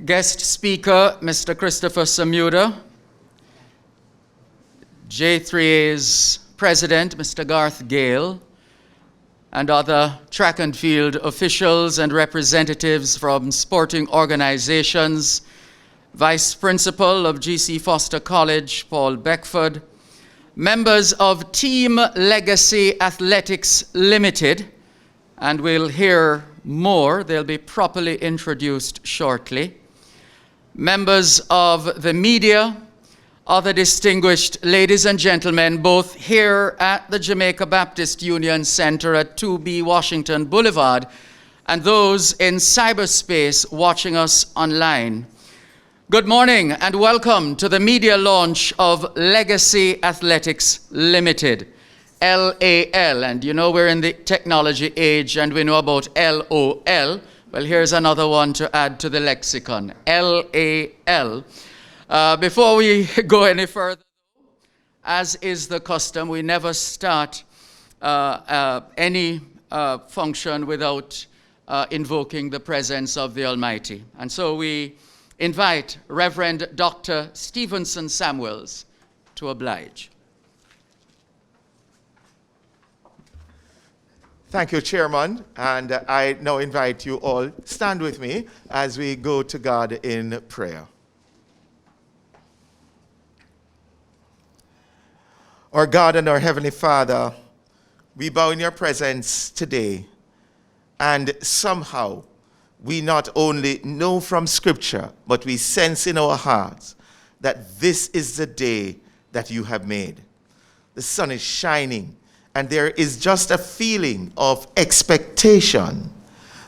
Guest speaker, Mr. Christopher Samuda. J3A's president, Mr. Garth, Gayle, and other track and field officials and representatives from sporting organizations, Vice Principal of G.C. Foster College, Paul Beckford, members of Team Legacy Athletics Limited, and we'll hear more. They'll be properly introduced shortly. Members of the media, other distinguished ladies and gentlemen, both here at the Jamaica Baptist Union Center at 2B Washington Boulevard, and those in cyberspace watching us online. Good morning and welcome to the media launch of Legacy Athletics Limited, LAL. And you know we're in the technology age and we know about LOL. Well, here's another one to add to the lexicon, LAL. Before we go any further, as is the custom, we never start any function without invoking the presence of the Almighty. And so we invite Reverend Dr. Stevenson Samuels to oblige. Thank you, Chairman, and I now invite you all, stand with me as we go to God in prayer. Our God and our Heavenly Father, we bow in your presence today, and somehow we not only know from Scripture, but we sense in our hearts that this is the day that you have made. The sun is shining, and there is just a feeling of expectation.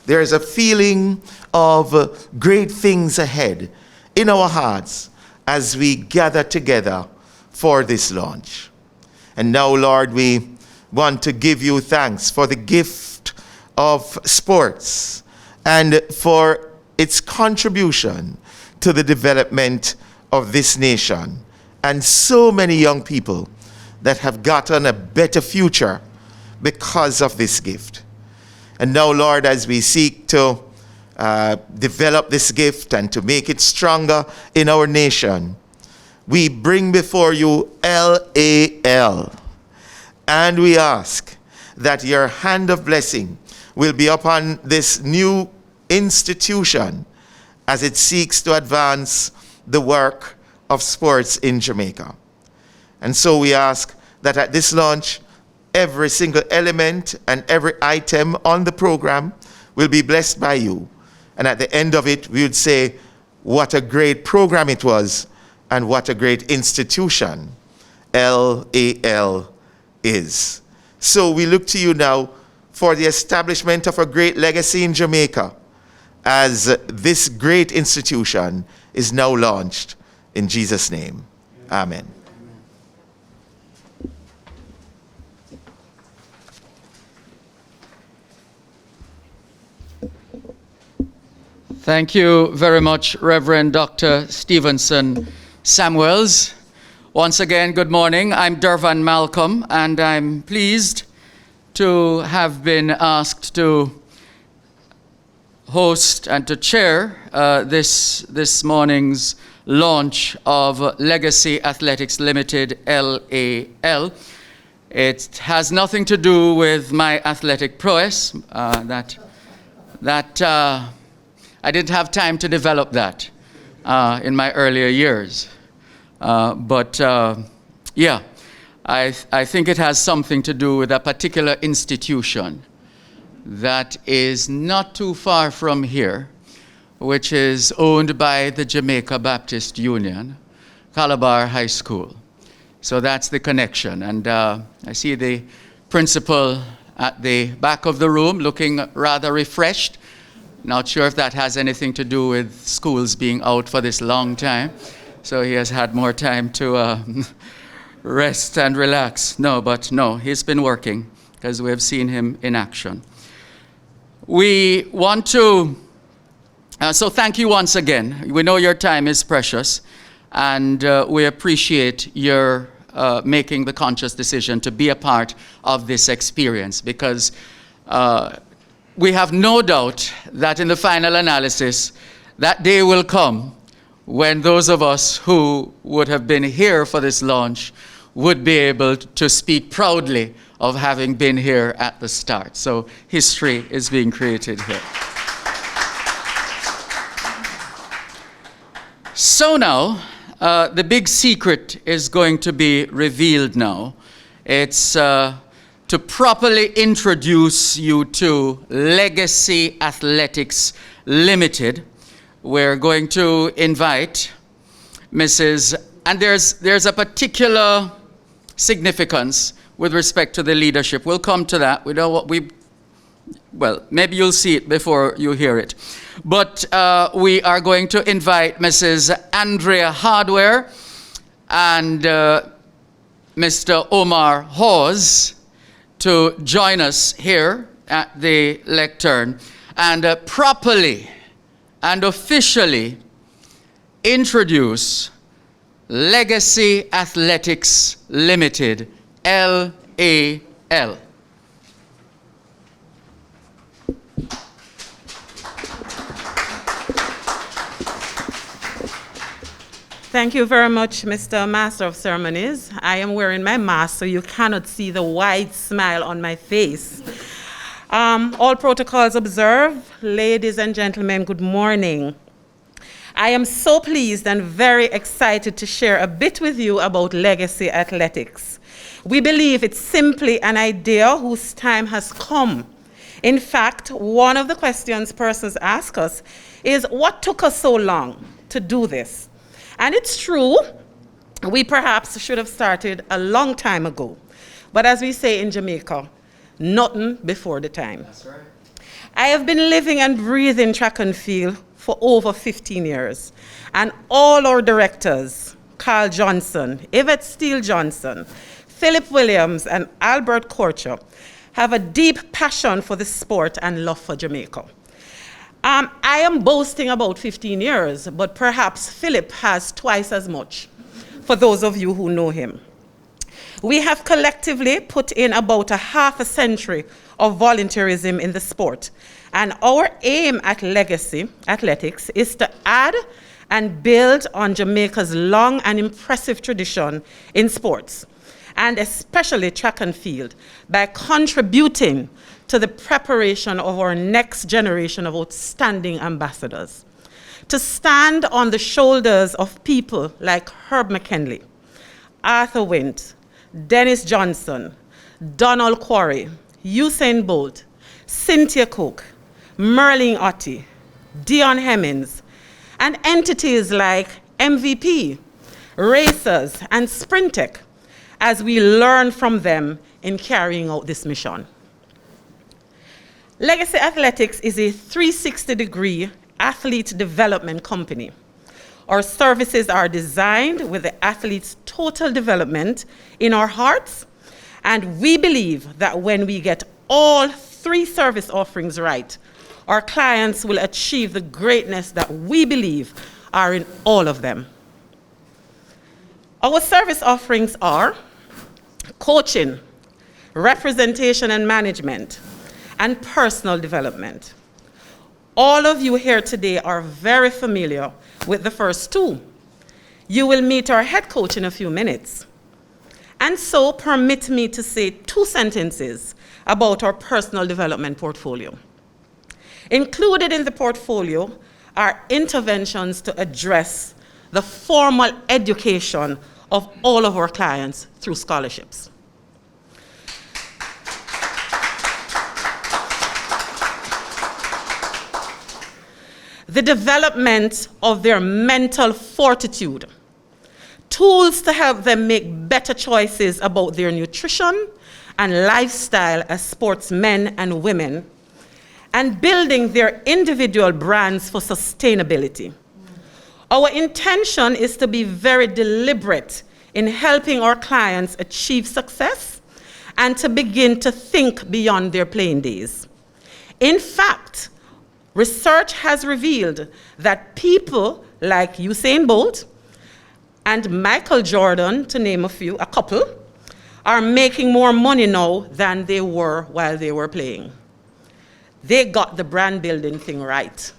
There is a feeling of great things ahead in our hearts as we gather together for this launch. And now, Lord, we want to give you thanks for the gift of sports and for its contribution to the development of this nation and so many young people that have gotten a better future because of this gift. And now, Lord, as we seek to develop this gift and to make it stronger in our nation, we bring before you LAL, and we ask that your hand of blessing will be upon this new institution as it seeks to advance the work of sports in Jamaica. And so we ask that at this launch, every single element and every item on the program will be blessed by you. And at the end of it, we would say, what a great program it was, and what a great institution LAL is. So we look to you now for the establishment of a great legacy in Jamaica as this great institution is now launched. In Jesus' name, amen. Thank you very much, Reverend Dr. Stevenson Samuels. Once again, good morning. I'm Dervan Malcolm, and I'm pleased to have been asked to host and to chair this morning's launch of Legacy Athletics Limited, LAL. It has nothing to do with my athletic prowess. I didn't have time to develop that in my earlier years. Yeah, I think it has something to do with a particular institution that is not too far from here, which is owned by the Jamaica Baptist Union, Calabar High School. So that's the connection. And I see the principal at the back of the room looking rather refreshed. Not sure if that has anything to do with schools being out for this long time. So he has had more time to rest and relax. No, he's been working because we have seen him in action. We want to, so thank you once again. We know your time is precious, and we appreciate your making the conscious decision to be a part of this experience, because we have no doubt that in the final analysis, That day will come when those of us who would have been here for this launch would be able to speak proudly of having been here at the start. So history is being created here. So now, the big secret is going to be revealed now. It's to properly introduce you to Legacy Athletics Limited. We're going to invite Mrs. And there's a particular significance with respect to the leadership. We'll come to that. We know what well, maybe you'll see it before you hear it. But we are going to invite Mrs. Andrea Hardware and Mr. Omar Hawes to join us here at the lectern and properly and officially introduce Legacy Athletics Limited, LAL. Thank you very much, Mr. Master of Ceremonies. I am wearing my mask, so you cannot see the wide smile on my face. All protocols observed. Ladies and gentlemen, good morning. I am so pleased and very excited to share a bit with you about Legacy Athletics. We believe it's simply an idea whose time has come. In fact, one of the questions persons ask us is, what took us so long to do this? And it's true, we perhaps should have started a long time ago. But as we say in Jamaica, nothing before the time. That's right. I have been living and breathing track and field for over 15 years. And all our directors, Carl Johnson, Yvette Steele Johnson, Philip Williams, and Albert Korcher, have a deep passion for the sport and love for Jamaica. I am boasting about 15 years, but perhaps Philip has twice as much, for those of you who know him. We have collectively put in about a half a century of volunteerism in the sport, and our aim at Legacy Athletics is to add and build on Jamaica's long and impressive tradition in sports, and especially track and field, by contributing to the preparation of our next generation of outstanding ambassadors. To stand on the shoulders of people like Herb McKinley, Arthur Wint, Dennis Johnson, Donald Quarry, Usain Bolt, Cynthia Cook, Merlin Otti, Dion Hemmings, and entities like MVP, Racers, and Sprintec, as we learn from them in carrying out this mission. Legacy Athletics is a 360-degree athlete development company. Our services are designed with the athlete's total development in our hearts, and we believe that when we get all three service offerings right, our clients will achieve the greatness that we believe are in all of them. Our service offerings are coaching, representation and management, and personal development. All of you here today are very familiar with the first two. You will meet our head coach in a few minutes. And so permit me to say 2 sentences about our personal development portfolio. Included in the portfolio are interventions to address the formal education of all of our clients through scholarships. The development of their mental fortitude, tools to help them make better choices about their nutrition and lifestyle as sportsmen and women, and building their individual brands for sustainability. Our intention is to be very deliberate in helping our clients achieve success and to begin to think beyond their playing days. In fact, research has revealed that people like Usain Bolt and Michael Jordan, to name a couple, are making more money now than they were while they were playing. They got the brand building thing right.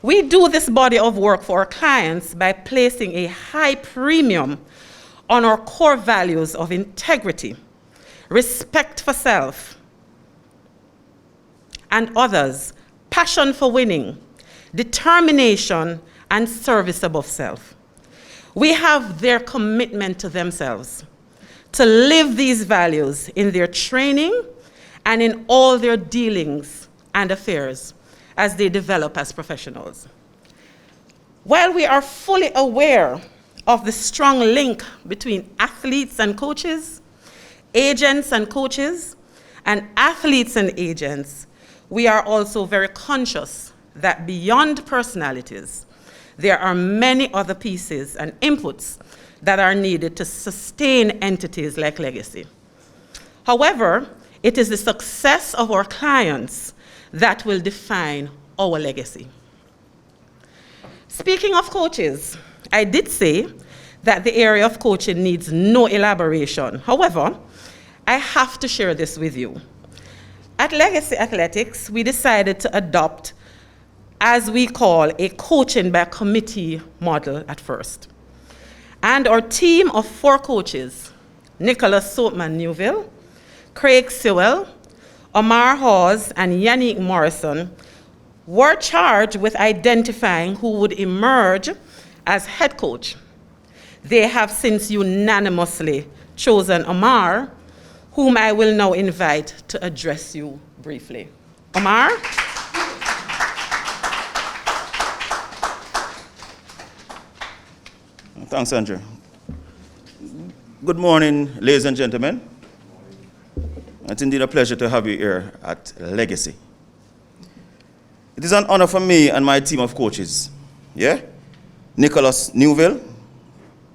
We do this body of work for our clients by placing a high premium on our core values of integrity, respect for self and others, passion for winning, determination, and service above self. We have their commitment to themselves to live these values in their training and in all their dealings and affairs as they develop as professionals. While we are fully aware of the strong link between athletes and coaches, agents and coaches, and athletes and agents, we are also very conscious that beyond personalities, there are many other pieces and inputs that are needed to sustain entities like Legacy. However, it is the success of our clients that will define our legacy. Speaking of coaches, I did say that the area of coaching needs no elaboration. However, I have to share this with you. At Legacy Athletics, we decided to adopt, as we call, a coaching by committee model at first. And our team of 4 coaches, Nicholas Soapman Newville, Craig Sewell, Omar Hawes, and Yannick Morrison, were charged with identifying who would emerge as head coach. They have since unanimously chosen Omar, whom I will now invite to address you briefly. Omar? Thanks, Andrea. Good morning, ladies and gentlemen. It's indeed a pleasure to have you here at Legacy. It is an honor for me and my team of coaches, Nicholas Newville,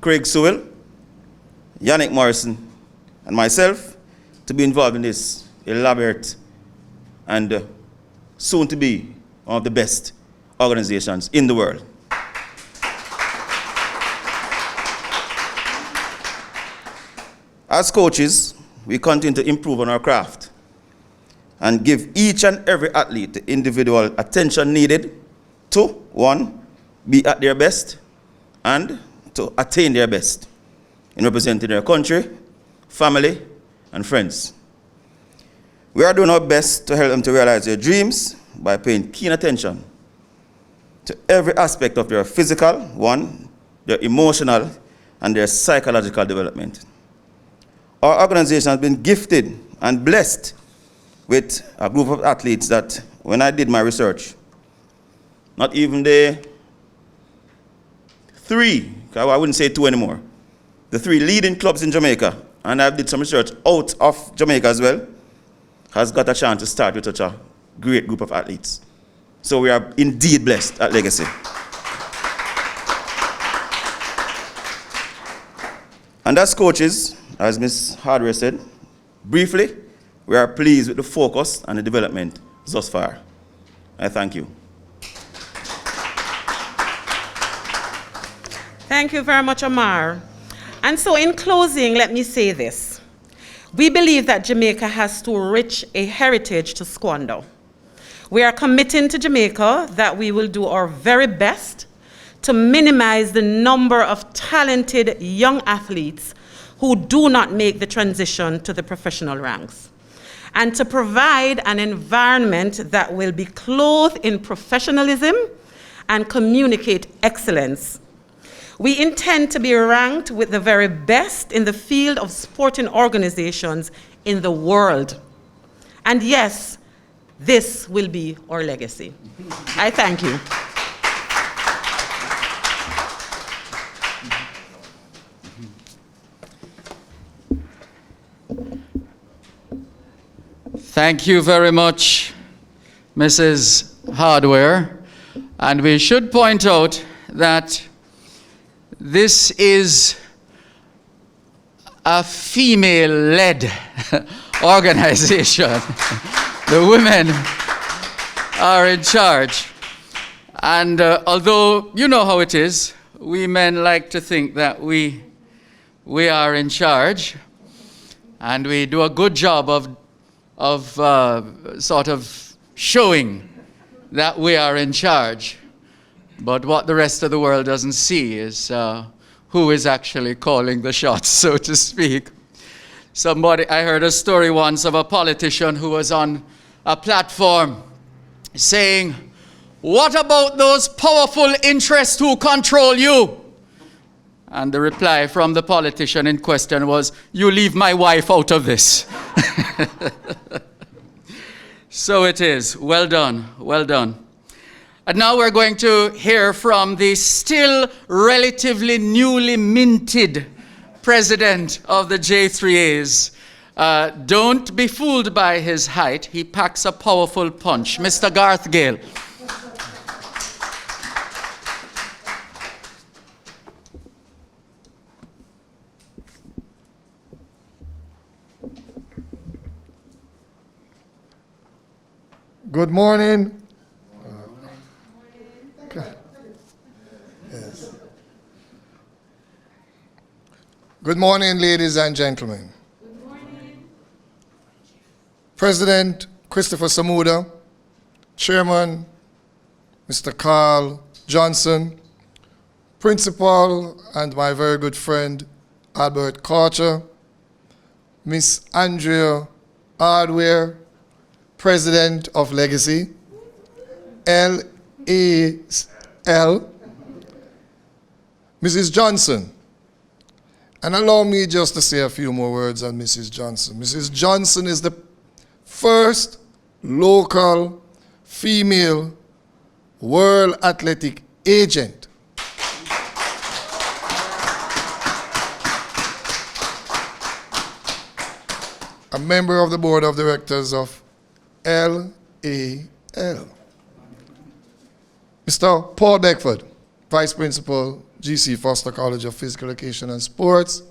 Craig Sewell, Yannick Morrison, and myself, to be involved in this elaborate and soon to be one of the best organizations in the world. As coaches, we continue to improve on our craft and give each and every athlete the individual attention needed to, 1, be at their best, and to attain their best in representing their country, family, and friends. We are doing our best to help them to realize their dreams by paying keen attention to every aspect of their physical, 1, their emotional, and their psychological development. Our organization has been gifted and blessed with a group of athletes that, when I did my research, not even the 3, I wouldn't say 2 anymore, the 3 leading clubs in Jamaica, and I did some research out of Jamaica as well, has got a chance to start with such a great group of athletes. So we are indeed blessed at Legacy. And as coaches, as Ms. Hardware said, briefly, we are pleased with the focus and the development thus far. I thank you. Thank you very much, Omar. And so in closing, let me say this. We believe that Jamaica has too rich a heritage to squander. We are committing to Jamaica that we will do our very best to minimize the number of talented young athletes who do not make the transition to the professional ranks, and to provide an environment that will be clothed in professionalism and communicate excellence. We intend to be ranked with the very best in the field of sporting organizations in the world. And yes, this will be our legacy. I thank you. Thank you very much, Mrs. Hardware. And we should point out that this is a female-led organization. The women are in charge. And although you know how it is, we men like to think that we are in charge, and we do a good job of sort of showing that we are in charge. But what the rest of the world doesn't see is who is actually calling the shots, so to speak. I heard a story once of a politician who was on a platform saying, "What about those powerful interests who control you?" And the reply from the politician in question was, "You leave my wife out of this." So it is. Well done. Well done. And now we're going to hear from the still relatively newly minted president of the J3As. Don't be fooled by his height. He packs a powerful punch. Mr. Garth Gayle. Good morning. Yes. Good morning, ladies and gentlemen. Good morning. President Christopher Samuda, Chairman Mr. Carl Johnson, Principal and my very good friend Albert Carter, Miss Andrea Hardware, President of Legacy, LAL, Mrs. Johnson. And allow me just to say a few more words on Mrs. Johnson. Mrs. Johnson is the first local female World Athletic Agent. A member of the Board of Directors of LAL. Mr. Paul Beckford, Vice Principal, GC Foster College of Physical Education and Sports,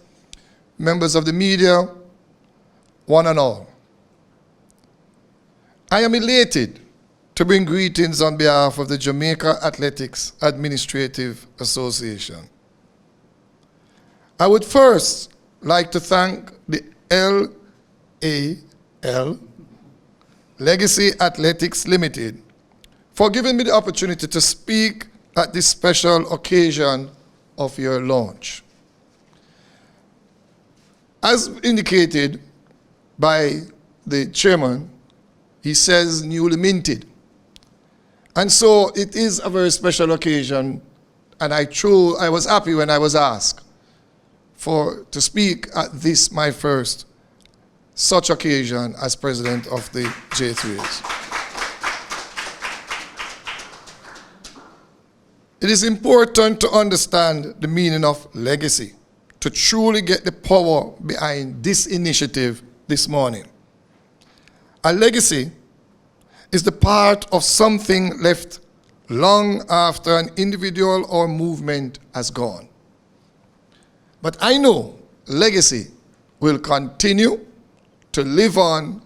members of the media, one and all. I am elated to bring greetings on behalf of the Jamaica Athletics Administrative Association. I would first like to thank the LAL, Legacy Athletics Limited, for giving me the opportunity to speak at this special occasion of your launch. As indicated by the chairman, he says newly minted. And so it is a very special occasion, and I was happy when I was asked to speak at this, my first such occasion as president of the J3As. It is important to understand the meaning of legacy to truly get the power behind this initiative this morning. A legacy is the part of something left long after an individual or movement has gone. But I know legacy will continue to live on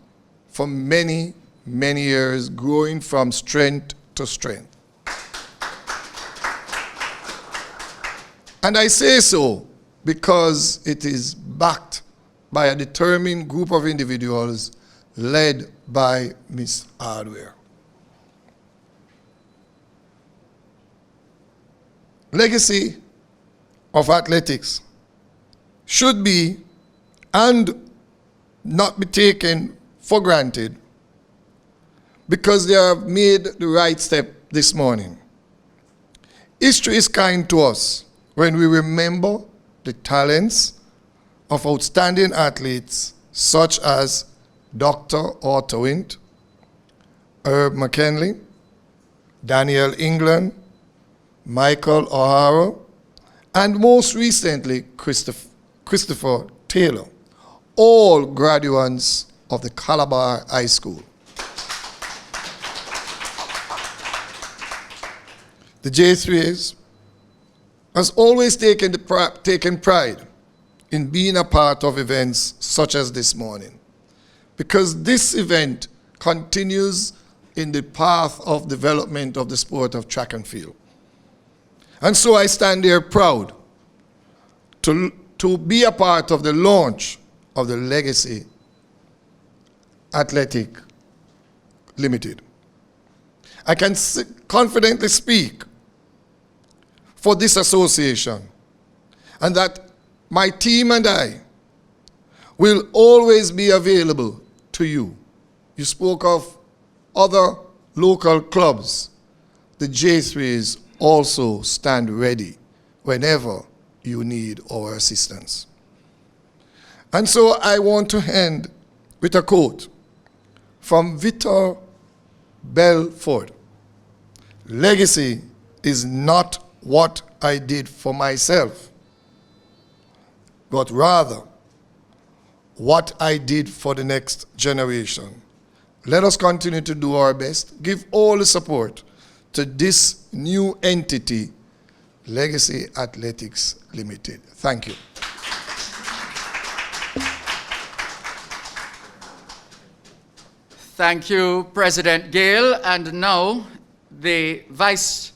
for many, many years, growing from strength to strength. And I say so because it is backed by a determined group of individuals led by Miss Hardware. Legacy of athletics should be and not be taken for granted because they have made the right step this morning. History is kind to us when we remember the talents of outstanding athletes such as Dr. Otto Wint, Herb McKinley, Daniel England, Michael O'Hara, and most recently, Christopher Taylor, all graduates of the Calabar High School. The J3As has always taken pride in being a part of events such as this morning, because this event continues in the path of development of the sport of track and field. And so I stand here proud to be a part of the launch of the Legacy Athletic Limited. I can confidently speak for this association, and that my team and I will always be available to you. You spoke of other local clubs. The J3s also stand ready whenever you need our assistance. And so I want to end with a quote from Victor Beckford. Legacy is not what I did for myself, but rather what I did for the next generation. Let us continue to do our best, give all the support to this new entity, Legacy Athletics Limited. Thank you. Thank you, President Gayle. And now the Vice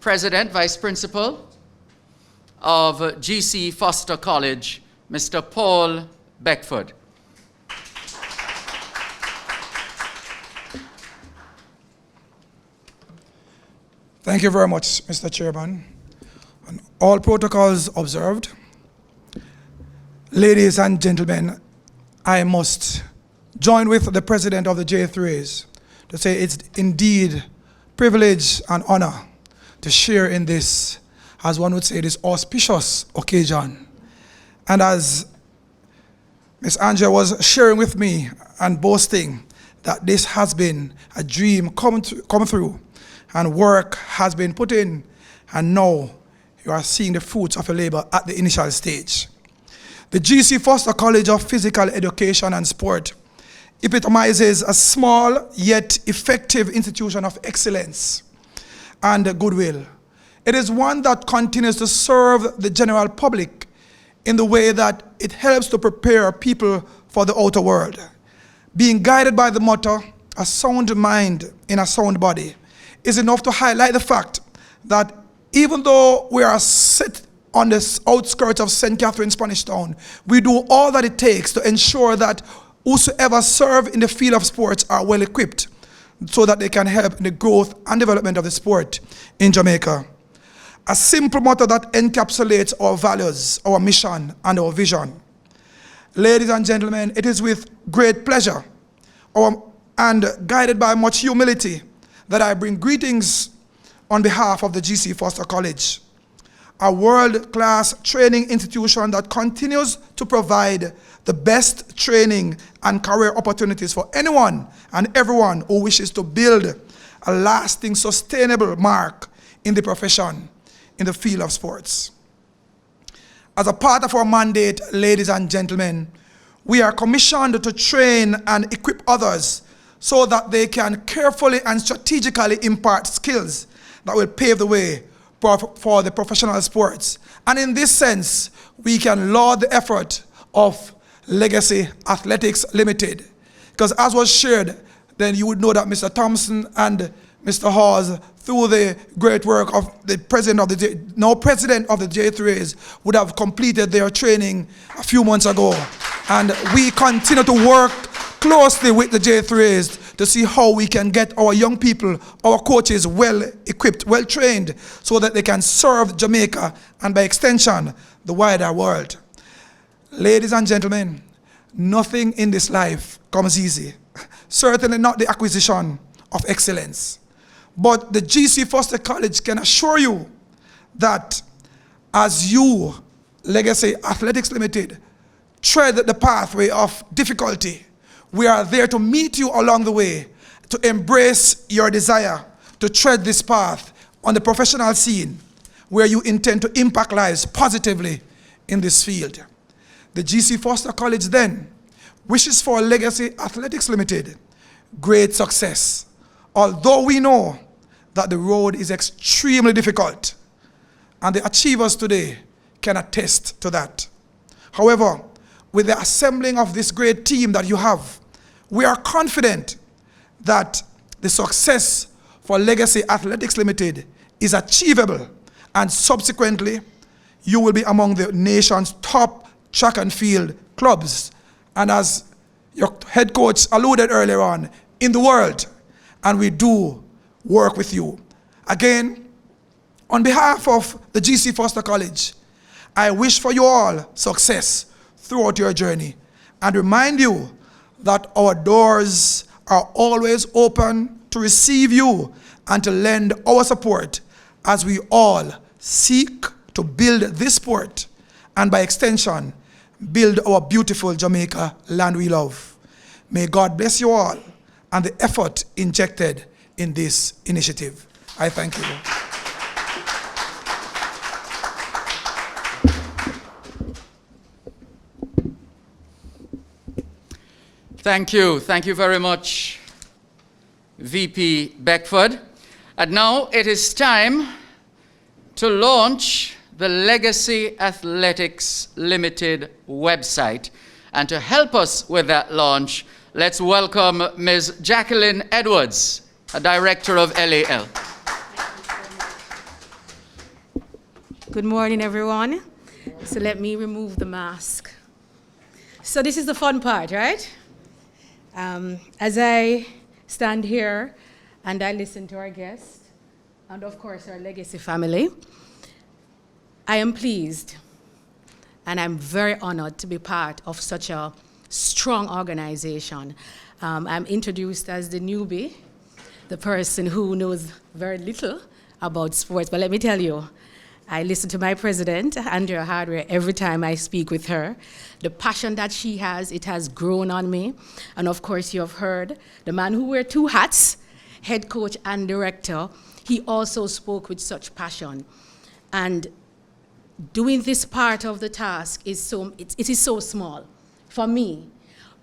Principal of GC Foster College, Mr. Paul Beckford. Thank you very much, Mr. Chairman. And all protocols observed. Ladies and gentlemen, I must join with the president of the J3s to say it's indeed privilege and honor to share in this, as one would say, this auspicious occasion. And as Ms. Andrea was sharing with me and boasting that this has been a dream come through, and work has been put in, and now you are seeing the fruits of your labor at the initial stage. The GC Foster College of Physical Education and Sport epitomizes a small yet effective institution of excellence and goodwill. It is one that continues to serve the general public in the way that it helps to prepare people for the outer world. Being guided by the motto, a sound mind in a sound body, is enough to highlight the fact that even though we are set on the outskirts of St. Catherine, Spanish Town, we do all that it takes to ensure that whosoever serve in the field of sports are well equipped so that they can help in the growth and development of the sport in Jamaica. A simple motto that encapsulates our values, our mission, and our vision. Ladies and gentlemen, it is with great pleasure and guided by much humility that I bring greetings on behalf of the GC Foster College, a world-class training institution that continues to provide the best training and career opportunities for anyone and everyone who wishes to build a lasting, sustainable mark in the profession, in the field of sports. As a part of our mandate, ladies and gentlemen, we are commissioned to train and equip others so that they can carefully and strategically impart skills that will pave the way for the professional sports. And in this sense, we can laud the effort of Legacy Athletics Limited. Because as was shared, then you would know that Mr. Thompson and Mr. Hawes, through the great work of the president of the J3s, would have completed their training a few months ago. And we continue to work closely with the J3s to see how we can get our young people, our coaches well equipped, well trained, so that they can serve Jamaica and by extension, the wider world. Ladies and gentlemen, nothing in this life comes easy. Certainly not the acquisition of excellence. But the GC Foster College can assure you that as you, Legacy Athletics Limited, tread the pathway of difficulty, we are there to meet you along the way, to embrace your desire to tread this path on the professional scene where you intend to impact lives positively in this field. The GC Foster College then wishes for Legacy Athletics Limited great success, although we know that the road is extremely difficult, and the achievers today can attest to that. However, with the assembling of this great team that you have, we are confident that the success for Legacy Athletics Limited is achievable, and subsequently, you will be among the nation's top track and field clubs, and as your head coach alluded earlier on, in the world, and we do work with you. Again, On behalf of the GC Foster College, I wish for you all success throughout your journey and remind you that our doors are always open to receive you and to lend our support as we all seek to build this sport and by extension, build our beautiful Jamaica land we love. May God bless you all and the effort injected in this initiative. I thank you. Thank you. Thank you very much, VP Beckford. And now it is time to launch the Legacy Athletics Limited website. And to help us with that launch, let's welcome Ms. Jacqueline Edwards, a director of LAL. Good morning, everyone. So let me remove the mask. So this is the fun part, right? As I stand here and I listen to our guests, and of course our legacy family, I am pleased and I'm very honored to be part of such a strong organization. I'm introduced as the newbie, the person who knows very little about sports, but let me tell you, I listen to my president, Andrea, every time I speak with her. The passion that she has, it has grown on me. And of course, you have heard the man who wears two hats, head coach and director, he also spoke with such passion. And doing this part of the task is it is so small for me,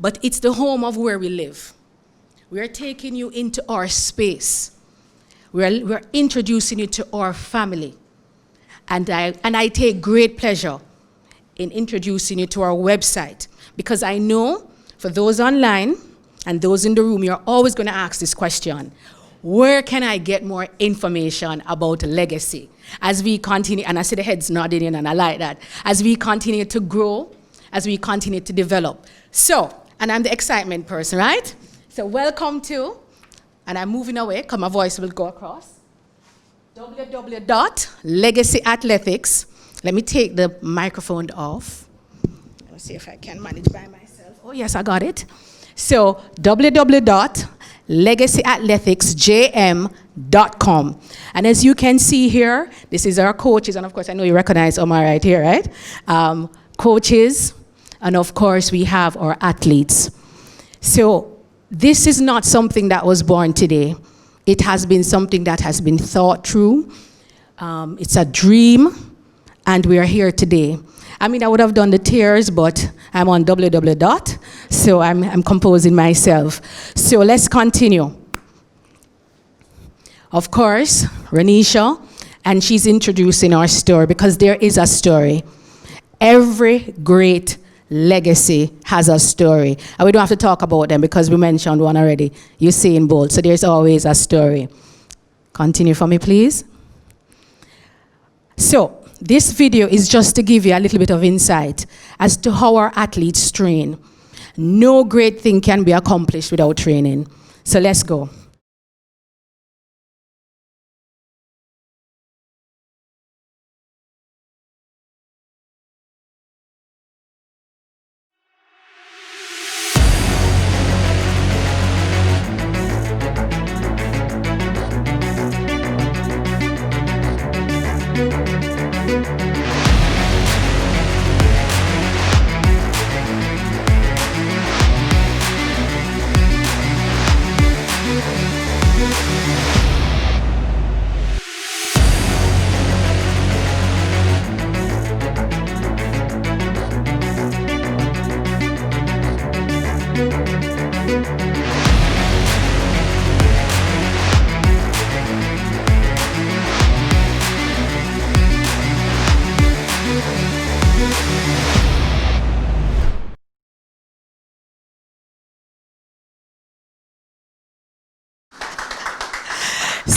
but it's the home of where we live. We are taking you into our space. We're introducing you to our family. And I take great pleasure in introducing you to our website, because I know for those online and those in the room, you're always going to ask this question: where can I get more information about legacy? As we continue, and I see the heads nodding in, and I like that, as we continue to grow, as we continue to develop. So, and I'm the excitement person, right? So welcome to, and I'm moving away, because my voice will go across, www.legacyathletics. Let me take the microphone off. Let me see if I can manage by myself. Oh yes, I got it. So www.legacyathleticsjm.com. And as you can see here, this is our coaches, and of course I know you recognize Omar right here, right? Coaches, and of course we have our athletes. So this is not something that was born today. It has been something that has been thought through. It's a dream, and we are here today. I mean, I would have done the tears, but I'm on www. So I'm composing myself. So let's continue. Of course, Renisha, and she's introducing our story, because there is a story. Every great legacy has a story. And we don't have to talk about them because we mentioned one already, Usain Bolt. So there's always a story. Continue for me, please. So this video is just to give you a little bit of insight as to how our athletes train. No great thing can be accomplished without training. So let's go.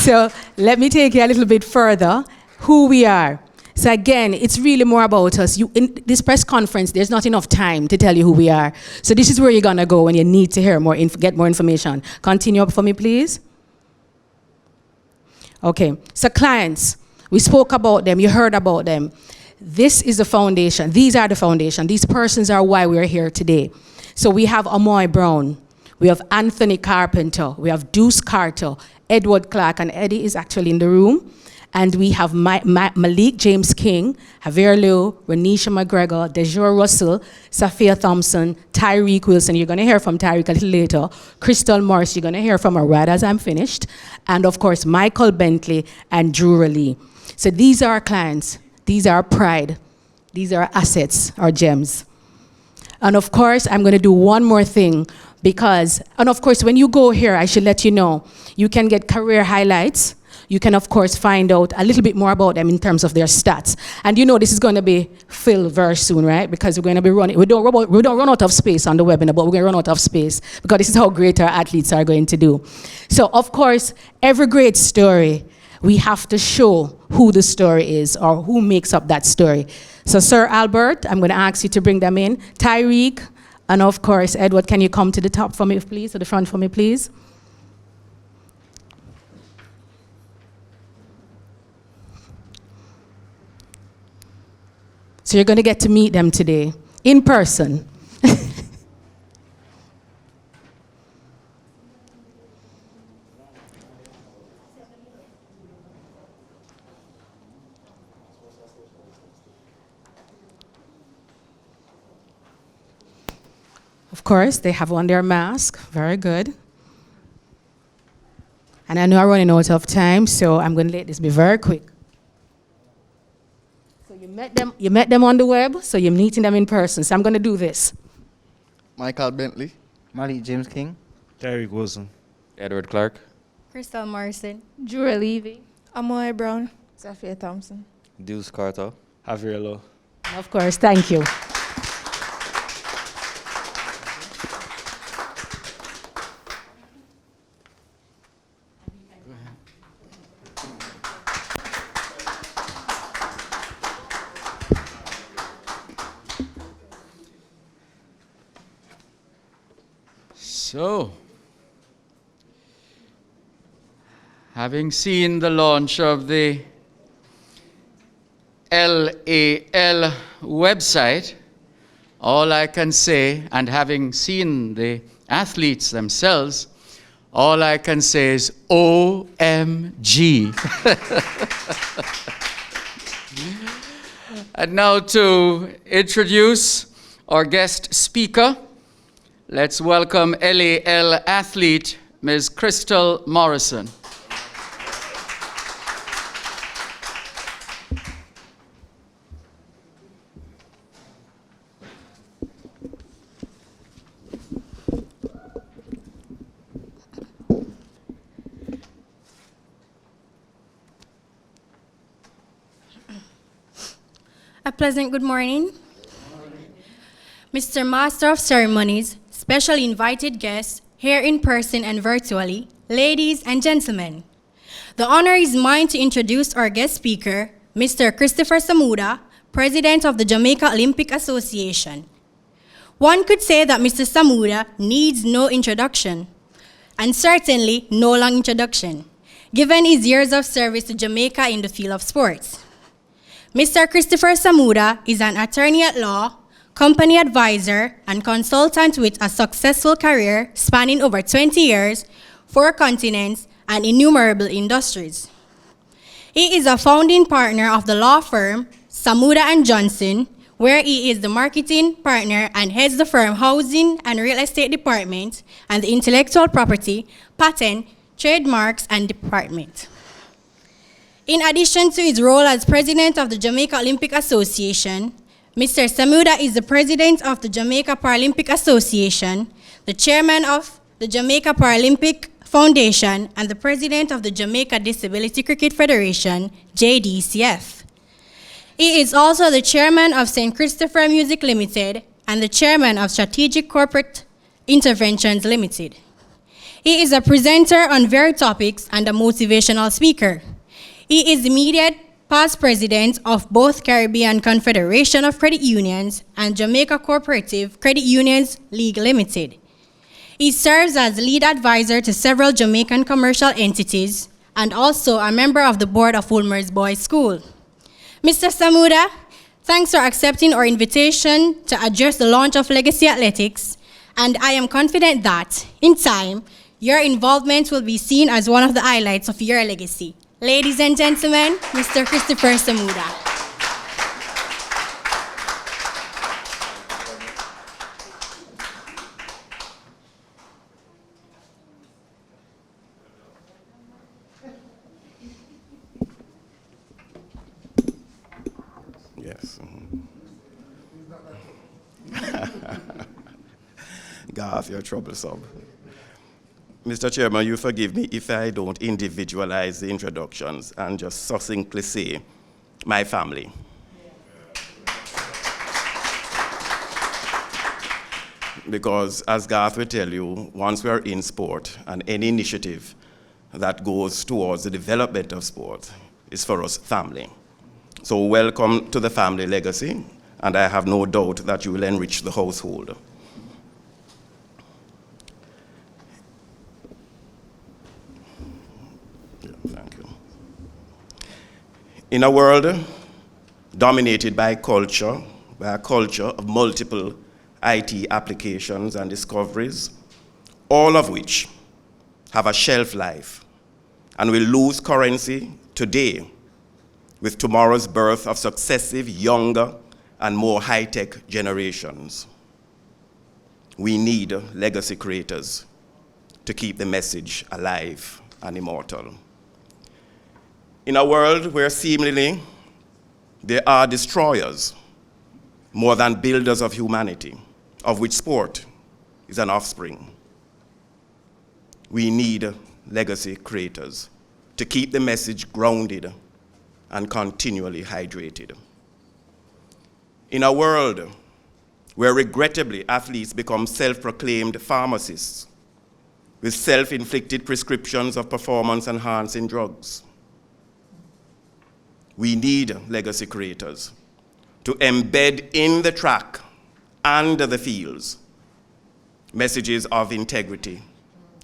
So let me take you a little bit further, who we are. So again, it's really more about us. In this press conference, there's not enough time to tell you who we are. So this is where you're going to go when you need to hear more, get more information. Continue up for me, please. Okay, so clients. We spoke about them. You heard about them. This is the foundation. These are the foundation. These persons are why we're here today. So we have Omar Brown. We have Anthony Carpenter. We have Deuce Carter, Edward Clark, and Eddie is actually in the room. And we have Malik James King, Javier Liu, Renisha McGregor, Dejure Russell, Safia Thompson, Tyreek Wilson. You're going to hear from Tyreek a little later. Crystal Morris, you're going to hear from her right as I'm finished. And of course, Michael Bentley and Drew Lee. So these are our clients. These are our pride. These are our assets, our gems. And of course, I'm going to do one more thing because, and of course, when you go here, I should let you know, you can get career highlights. You can, of course, find out a little bit more about them in terms of their stats. And you know this is going to be filled very soon, right? Because we're going to be running, we don't run out of space on the webinar, but we're going to run out of space because this is how great our athletes are going to do. So, of course, every great story, we have to show who the story is or who makes up that story. So, Sir Albert, I'm going to ask you to bring them in. Tyreek, and of course, Edward, can you come to the top for me, please, to the front for me, please? So you're going to get to meet them today, in person. Of course, they have on their mask. Very good. And I know I'm running out of time, so I'm going to let this be very quick. You met them on the web, so you're meeting them in person. So I'm going to do this. Michael Bentley. Malik James King. Tyreek Wilson. Edward Clark. Crystal Morrison. Drew Levy. Omar Brown. Safia Thompson. Deuce Carter. Javier Liu. Of course, thank you. So, having seen the launch of the LAL website, all I can say, and having seen the athletes themselves, all I can say is OMG. And now to introduce our guest speaker, let's welcome LAL athlete, Ms. Crystal Morrison. A pleasant good morning. Mr. Master of Ceremonies, special invited guests, here in person and virtually, ladies and gentlemen. The honor is mine to introduce our guest speaker, Mr. Christopher Samuda, President of the Jamaica Olympic Association. One could say that Mr. Samuda needs no introduction, and certainly no long introduction, given his years of service to Jamaica in the field of sports. Mr. Christopher Samuda is an attorney at law, company advisor, and consultant with a successful career spanning over 20 years, 4 continents, and innumerable industries. He is a founding partner of the law firm Samuda & Johnson, where he is the marketing partner and heads the firm Housing and Real Estate Department and the Intellectual Property, Patent, Trademarks, and Department. In addition to his role as president of the Jamaica Olympic Association, Mr. Samuda is the president of the Jamaica Paralympic Association, the chairman of the Jamaica Paralympic Foundation, and the president of the Jamaica Disability Cricket Federation, JDCF. He is also the chairman of St. Christopher Music Limited and the chairman of Strategic Corporate Interventions Limited. He is a presenter on varied topics and a motivational speaker. He is the immediate past president of both Caribbean Confederation of Credit Unions and Jamaica Cooperative Credit Unions League Limited. He serves as lead advisor to several Jamaican commercial entities and also a member of the board of Woolmer's Boys School. Mr. Samuda, thanks for accepting our invitation to address the launch of Legacy Athletics, and I am confident that, in time, your involvement will be seen as one of the highlights of your legacy. Ladies and gentlemen, Mr. Christopher Samuda. Yes. Garth, you're troublesome. Mr. Chairman, you forgive me if I don't individualize the introductions and just succinctly say, my family. Because as Garth will tell you, once we are in sport and any initiative that goes towards the development of sport is for us family. So welcome to the family legacy, and I have no doubt that you will enrich the household. Thank you. In a world dominated by a culture of multiple IT applications and discoveries, all of which have a shelf life and will lose currency today with tomorrow's birth of successive younger and more high-tech generations. We need legacy creators to keep the message alive and immortal. In a world where seemingly there are destroyers more than builders of humanity, of which sport is an offspring, we need legacy creators to keep the message grounded and continually hydrated. In a world where regrettably athletes become self-proclaimed pharmacists with self-inflicted prescriptions of performance-enhancing drugs, we need legacy creators to embed in the track and the fields messages of integrity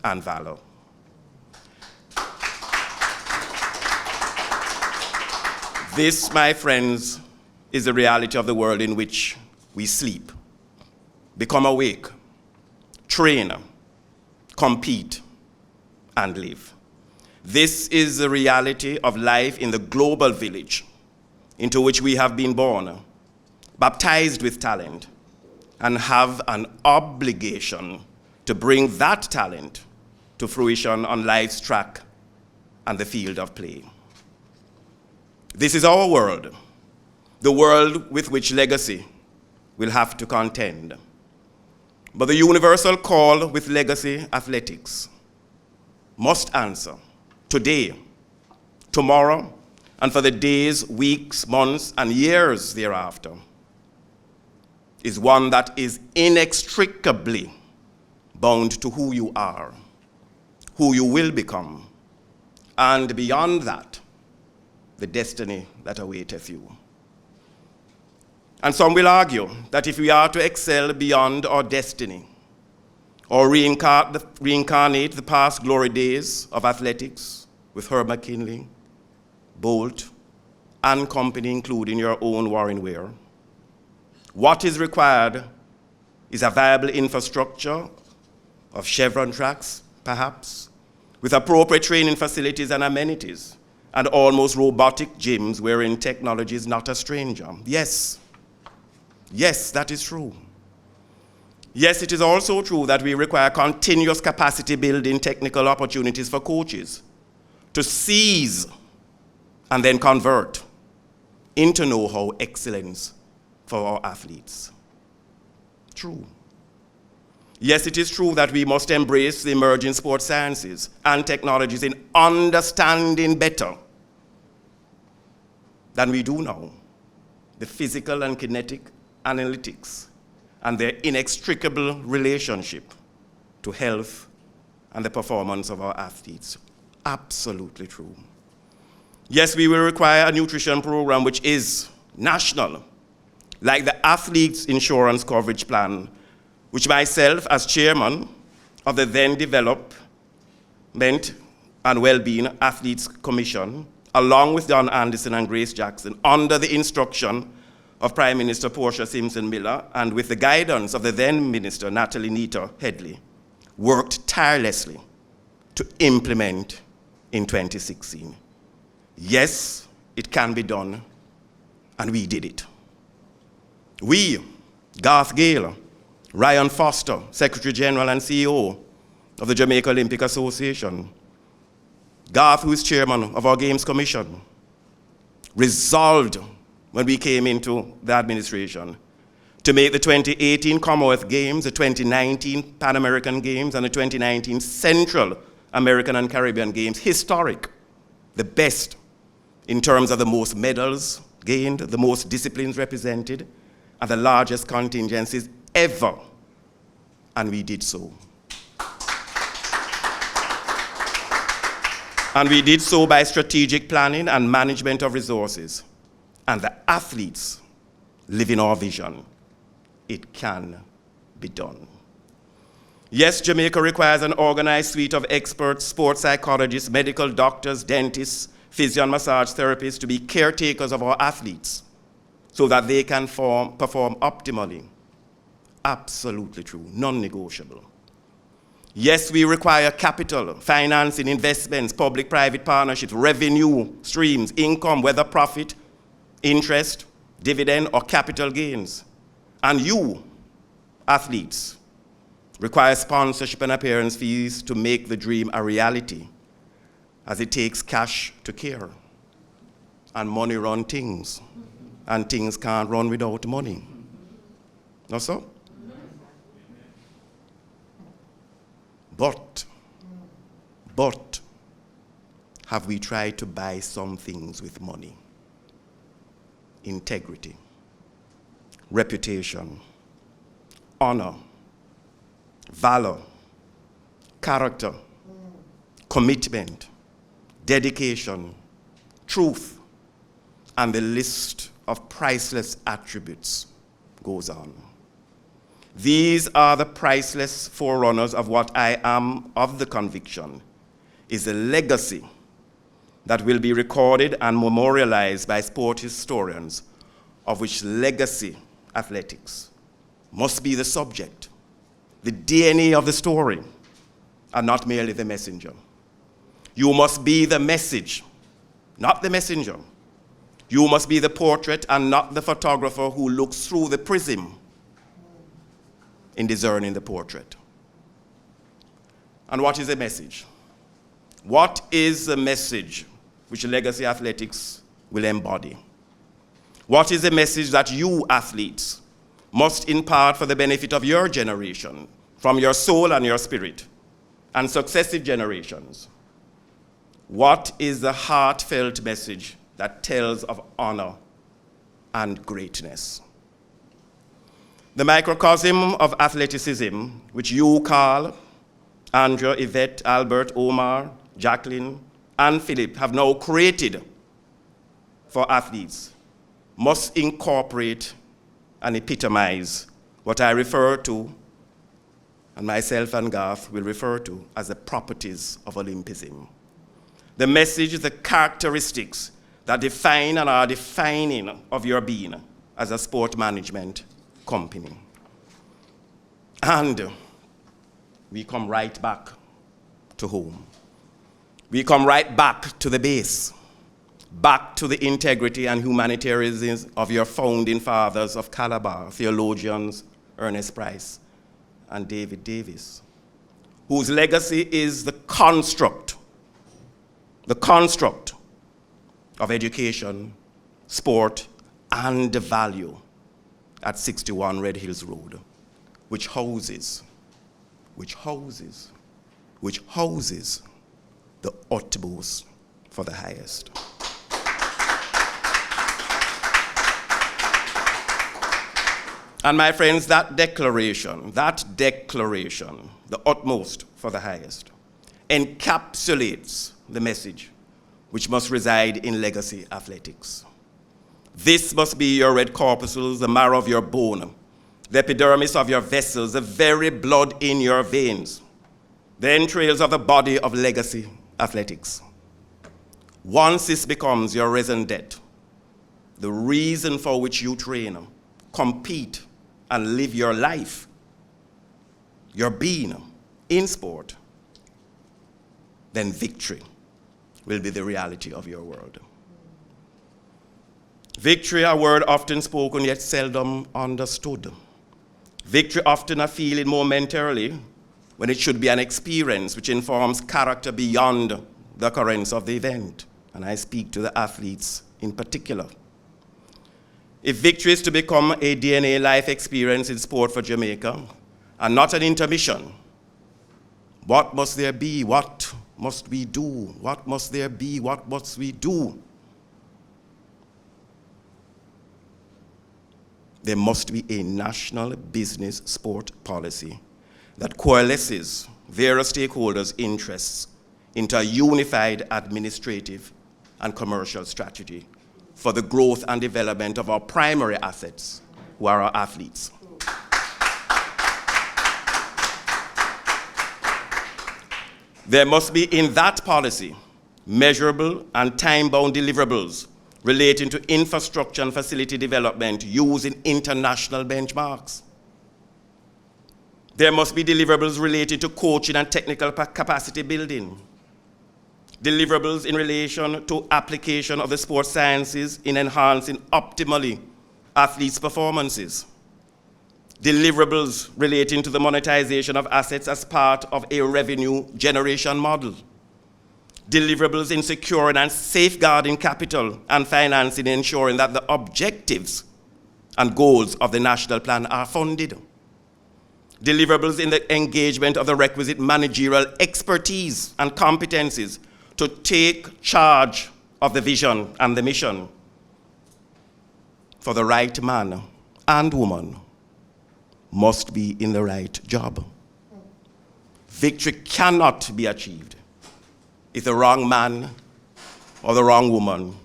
and valor. This, my friends, is the reality of the world in which we sleep, become awake, train, compete, and live. This is the reality of life in the global village into which we have been born, baptized with talent, and have an obligation to bring that talent to fruition on life's track and the field of play. This is our world, the world with which legacy will have to contend. But the universal call with legacy athletics must answer today, tomorrow, and for the days, weeks, months, and years thereafter is one that is inextricably bound to who you are, who you will become, and beyond that, the destiny that awaiteth you. And some will argue that if we are to excel beyond our destiny, or reincarnate the past glory days of athletics with Herb McKinley, Bolt, and company, including your own Warren Weir, what is required is a viable infrastructure of Chevron tracks, perhaps, with appropriate training facilities and amenities, and almost robotic gyms wherein technology is not a stranger. Yes, that is true. Yes, it is also true that we require continuous capacity building technical opportunities for coaches to seize and then convert into know-how excellence for our athletes. True. Yes, it is true that we must embrace the emerging sports sciences and technologies in understanding better than we do now the physical and kinetic analytics and their inextricable relationship to health and the performance of our athletes. Absolutely true. Yes, we will require a nutrition program which is national, like the Athletes Insurance Coverage Plan, which myself, as chairman of the then development and Well-being Athletes Commission, along with Don Anderson and Grace Jackson, under the instruction of Prime Minister Portia Simpson Miller and with the guidance of the then Minister Natalie Nita Headley, worked tirelessly to implement in 2016. Yes, it can be done, and we did it. We, Garth Gayle, Ryan Foster, Secretary General and CEO of the Jamaica Olympic Association, Garth, who is chairman of our Games Commission, resolved when we came into the administration to make the 2018 Commonwealth Games, the 2019 Pan American Games, and the 2019 Central American and Caribbean Games historic, the best in terms of the most medals gained, the most disciplines represented, and the largest contingencies ever. And we did so. And we did so by strategic planning and management of resources. And the athletes live in our vision. It can be done. Yes, Jamaica requires an organized suite of experts, sports psychologists, medical doctors, dentists, physio and massage therapists to be caretakers of our athletes so that they can perform optimally. Absolutely true, non-negotiable. Yes, we require capital, financing, investments, public-private partnerships, revenue streams, income, whether profit, interest, dividend, or capital gains. And you, athletes, require sponsorship and appearance fees to make the dream a reality, as it takes cash to care. And money run things, and things can't run without money. Not so? But, have we tried to buy some things with money? Integrity, reputation, honor, valor, character, commitment, dedication, truth, and the list of priceless attributes goes on. These are the priceless forerunners of what I am of the conviction is a legacy that will be recorded and memorialized by sport historians, of which legacy athletics must be the subject, the DNA of the story, and not merely the messenger. You must be the message, not the messenger. You must be the portrait and not the photographer who looks through the prism in discerning the portrait. And what is the message? What is the message which legacy athletics will embody? What is the message that you athletes must impart for the benefit of your generation, from your soul and your spirit, and successive generations? What is the heartfelt message that tells of honor and greatness? The microcosm of athleticism, which you, Carl, Andrea, Yvette, Albert, Omar, Jacqueline, and Philip have now created for athletes, must incorporate and epitomize what I refer to, and myself and Garth will refer to, as the properties of Olympism. The message, the characteristics that define and are defining of your being as a sport management company. And we come right back to home. We come right back to the base, back to the integrity and humanitarianism of your founding fathers of Calabar, theologians Ernest Price and David Davis, whose legacy is the construct of education, sport, and the value at 61 Red Hills Road, which houses the utmost for the highest. And my friends, that declaration, the utmost for the highest, encapsulates the message which must reside in legacy athletics. This must be your red corpuscles, the marrow of your bone, the epidermis of your vessels, the very blood in your veins, the entrails of the body of legacy athletics. Once this becomes your raison d'etre, the reason for which you train, compete, and live your life, your being in sport, then victory will be the reality of your world. Victory, a word often spoken yet seldom understood. Victory often a feeling momentarily when it should be an experience which informs character beyond the occurrence of the event. And I speak to the athletes in particular. If victory is to become a DNA life experience in sport for Jamaica, and not an intermission, what must there be? What must we do? What must there be? What must we do? There must be a national business sport policy that coalesces various stakeholders' interests into a unified administrative and commercial strategy for the growth and development of our primary assets, who are our athletes. There must be in that policy measurable and time-bound deliverables relating to infrastructure and facility development using international benchmarks. There must be deliverables related to coaching and technical capacity building. Deliverables in relation to application of the sports sciences in enhancing optimally athletes' performances. Deliverables relating to the monetization of assets as part of a revenue generation model. Deliverables in securing and safeguarding capital and financing, ensuring that the objectives and goals of the national plan are funded. Deliverables in the engagement of the requisite managerial expertise and competencies to take charge of the vision and the mission. For the right man and woman must be in the right job. Victory cannot be achieved if the wrong man or the wrong woman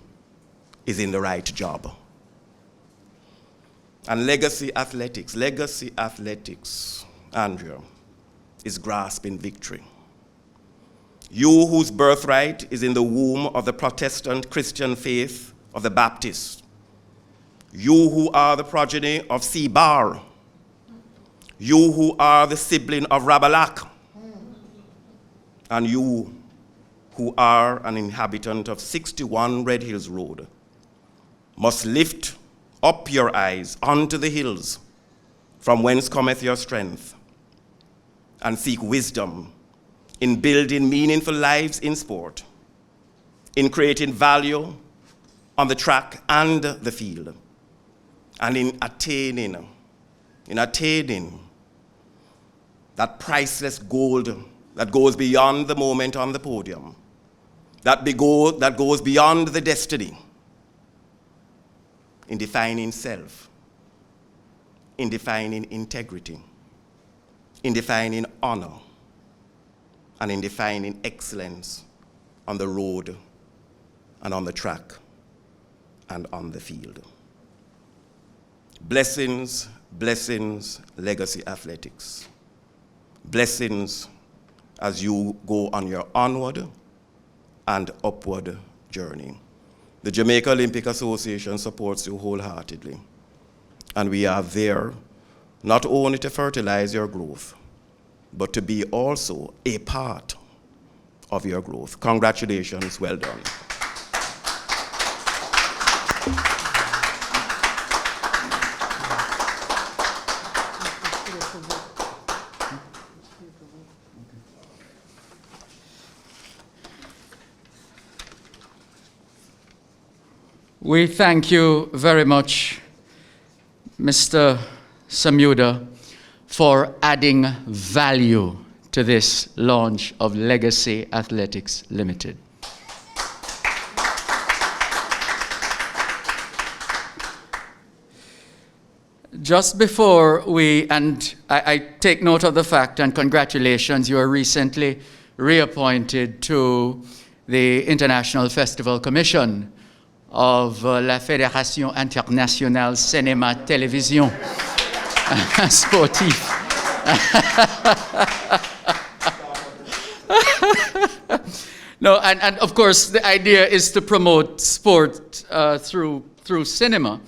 is in the right job. And legacy athletics, Andrea, is grasping victory. You whose birthright is in the womb of the Protestant Christian faith of the Baptists, you who are the progeny of Sebar, you who are the sibling of Rabalak, and you who are an inhabitant of 61 Red Hills Road, must lift up your eyes unto the hills, from whence cometh your strength, and seek wisdom in building meaningful lives in sport, in creating value on the track and the field, and in attaining that priceless gold that goes beyond the moment on the podium, that goes beyond the destiny, in defining self, in defining integrity, in defining honor, and in defining excellence on the road and on the track and on the field. Blessings, blessings, legacy athletics. Blessings as you go on your onward and upward journey. The Jamaica Olympic Association supports you wholeheartedly, and we are there not only to fertilize your growth, but to be also a part of your growth. Congratulations, well done. We thank you very much, Mr. Samuda, for adding value to this launch of Legacy Athletics Limited. Just before I take note of the fact, and congratulations, you were recently reappointed to the International Festival Commission of la Fédération Internationale Cinéma Télévision Sportif. No, and of course, the idea is to promote sport through cinema.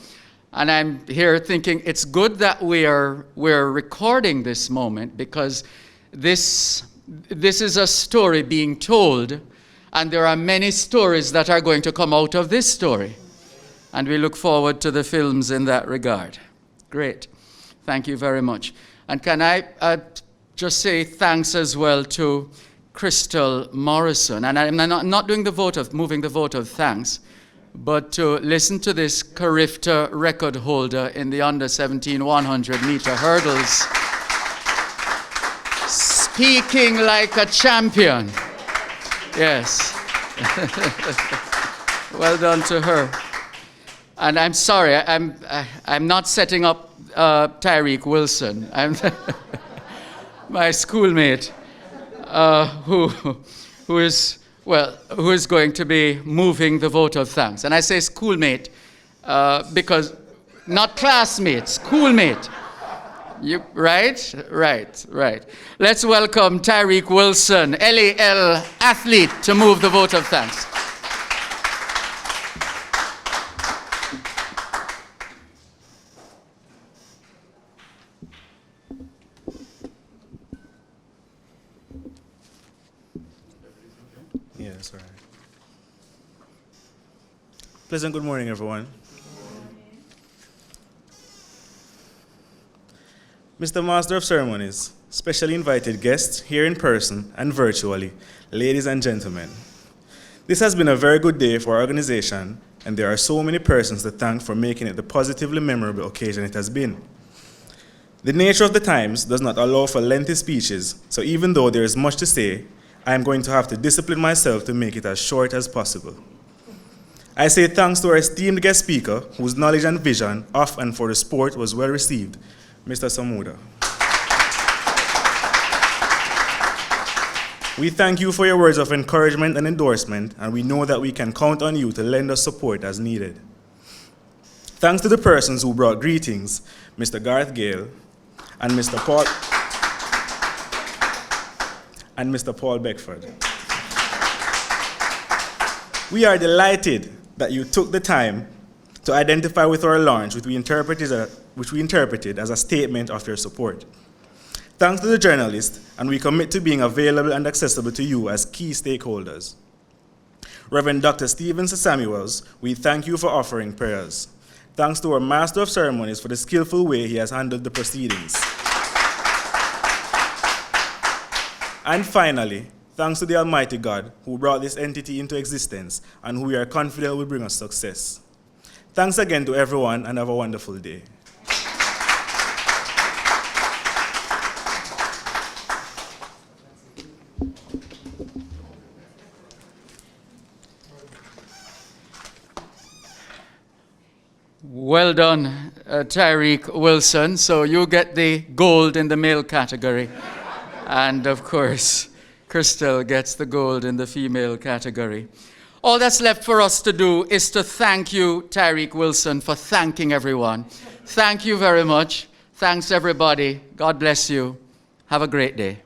And I'm here thinking it's good that we're recording this moment, because this is a story being told, and there are many stories that are going to come out of this story. And we look forward to the films in that regard. Great. Thank you very much. And can I just say thanks as well to Crystal Morrison. And I'm not doing moving the vote of thanks, but to listen to this Carifta record holder in the under 17 100 meter hurdles, speaking like a champion. Yes. Well done to her. And I'm sorry, I'm not setting up Tyreek Wilson. I'm my schoolmate, who is going to be moving the vote of thanks. And I say schoolmate because not classmate, schoolmate. Right. Let's welcome Tyreek Wilson, LAL athlete, to move the vote of thanks. Yeah, that's all right. Pleasant good morning, everyone. Mr. Master of Ceremonies, specially invited guests here in person and virtually, ladies and gentlemen. This has been a very good day for our organization, and there are so many persons to thank for making it the positively memorable occasion it has been. The nature of the times does not allow for lengthy speeches, so even though there is much to say, I am going to have to discipline myself to make it as short as possible. I say thanks to our esteemed guest speaker, whose knowledge and vision of and for the sport was well received, Mr. Samuda. We thank you for your words of encouragement and endorsement, and we know that we can count on you to lend us support as needed. Thanks to the persons who brought greetings, Mr. Garth Gayle and Mr. Paul Beckford. We are delighted that you took the time to identify with our launch, which we interpreted as a statement of your support. Thanks to the journalists, and we commit to being available and accessible to you as key stakeholders. Reverend Dr. Stephen Samuels, we thank you for offering prayers. Thanks to our Master of Ceremonies for the skillful way he has handled the proceedings. And finally, thanks to the Almighty God who brought this entity into existence and who we are confident will bring us success. Thanks again to everyone, and have a wonderful day. Well done, Tyreek Wilson. So you get the gold in the male category. And of course, Crystal gets the gold in the female category. All that's left for us to do is to thank you, Tyreek Wilson, for thanking everyone. Thank you very much. Thanks, everybody. God bless you. Have a great day.